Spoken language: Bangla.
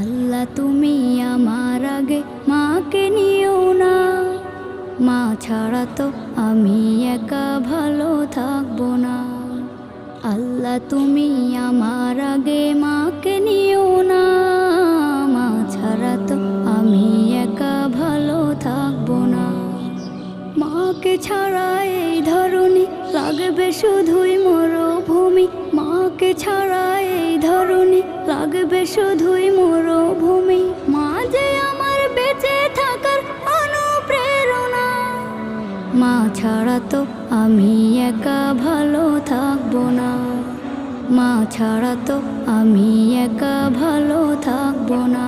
আল্লাহ তুমি আমার আগে মাকে নিও না, মা ছাড়া তো আমি একা ভালো থাকবো না। আল্লাহ তুমি আমার আগে মাকে নিও না, মা ছাড়া তো আমি একা ভালো থাকবো না। মাকে ছাড়া এই ধরনী লাগবে শুধুই মরুভূমি, মাকে ছাড়া এই ধরনী লাগবে শুধুই মরুভূমি। মা যে আমার বেঁচে থাকার অনুপ্রেরণা, মা ছাড়া তো আমি একা ভালো থাকবো না, মা ছাড়া তো আমি একা ভালো থাকবো না।